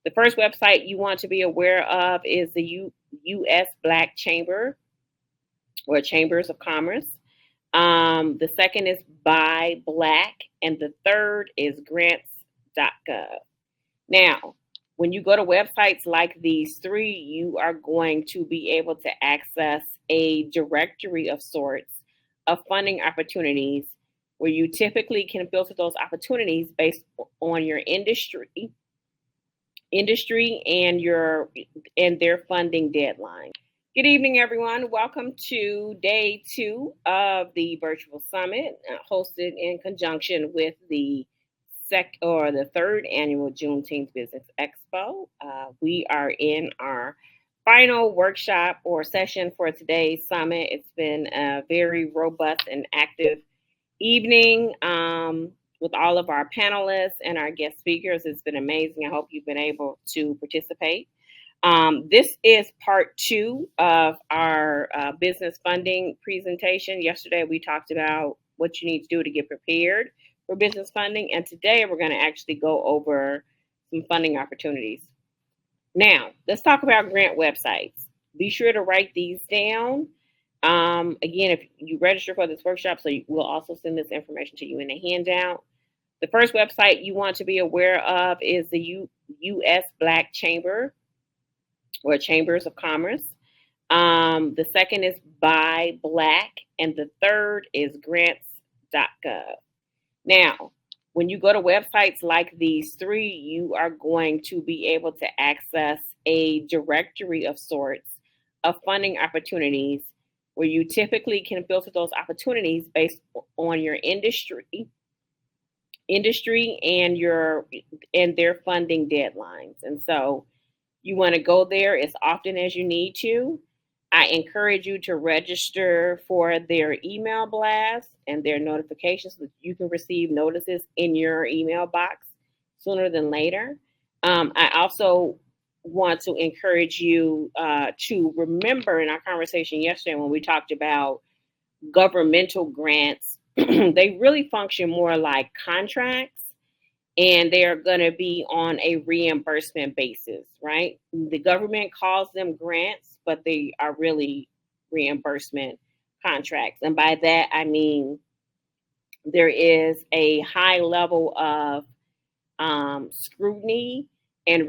The first website you want to be aware of is the U.S. Black Chamber or Chambers of Commerce. The second is Buy Black, and the third is grants.gov. Now, when you go to websites like these three, you are going to be able to access a directory of sorts of funding opportunities where you typically can filter those opportunities based on your industry and their funding deadline. Good evening, everyone. Welcome to day 2 of the virtual summit, hosted in conjunction with the third annual Juneteenth Business Expo. We are in our final workshop or session for today's summit. It's been a very robust and active evening with all of our panelists and our guest speakers. It's been amazing. I hope you've been able to participate. This is part 2 of our business funding presentation. Yesterday, we talked about what you need to do to get prepared for business funding. And today, we're going to actually go over some funding opportunities. Now, let's talk about grant websites. Be sure to write these down. Again, if you register for this workshop, we'll also send this information to you in a handout. The first website you want to be aware of is the U.S. Black Chamber or Chambers of Commerce. The second is Buy Black, and the third is grants.gov. Now, when you go to websites like these three, you are going to be able to access a directory of sorts of funding opportunities where you typically can filter those opportunities based on your industry and their funding deadlines. And so you want to go there as often as you need to. I encourage you to register for their email blast and their notifications so that you can receive notices in your email box sooner than later. I also want to encourage you to remember in our conversation yesterday when we talked about governmental grants, they really function more like contracts, and they are going to be on a reimbursement basis, right? The government calls them grants, but they are really reimbursement contracts. And by that, I mean there is a high level of scrutiny and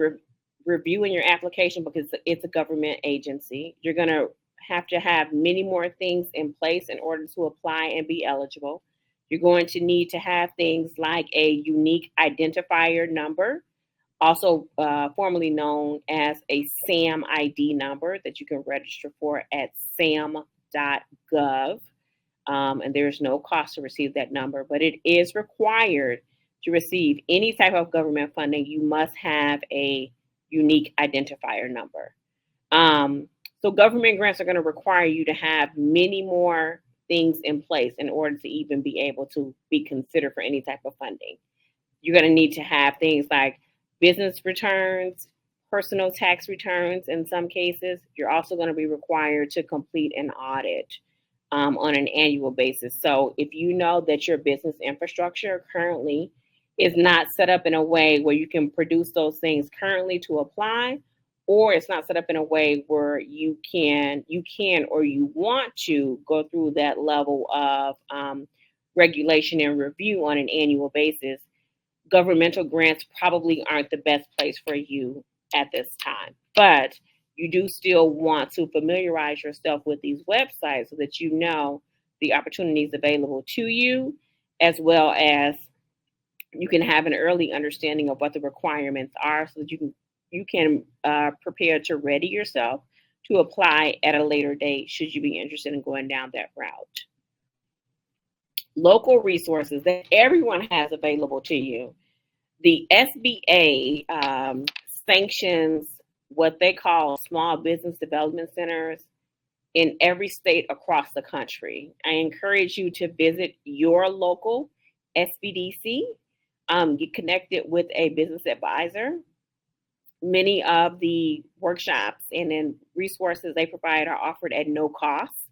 reviewing your application because it's a government agency. You're going to have many more things in place in order to apply and be eligible. You're going to need to have things like a unique identifier number, also formerly known as a SAM ID number that you can register for at sam.gov. And there's no cost to receive that number, but it is required to receive any type of government funding. You must have a unique identifier number. So government grants are going to require you to have many more things in place in order to even be able to be considered for any type of funding. You're going to need to have things like business returns, personal tax returns in some cases. You're also going to be required to complete an audit on an annual basis. So if you know that your business infrastructure currently is not set up in a way where you can produce those things currently to apply, or it's not set up in a way where you can or you want to go through that level of regulation and review on an annual basis, governmental grants probably aren't the best place for you at this time. But you do still want to familiarize yourself with these websites so that you know the opportunities available to you, as well as you can have an early understanding of what the requirements are so that you can prepare to ready yourself to apply at a later date should you be interested in going down that route. Local resources that everyone has available to you. The SBA sanctions what they call small business development centers in every state across the country. I encourage you to visit your local SBDC, get connected with a business advisor. Many of the workshops and then resources they provide are offered at no cost.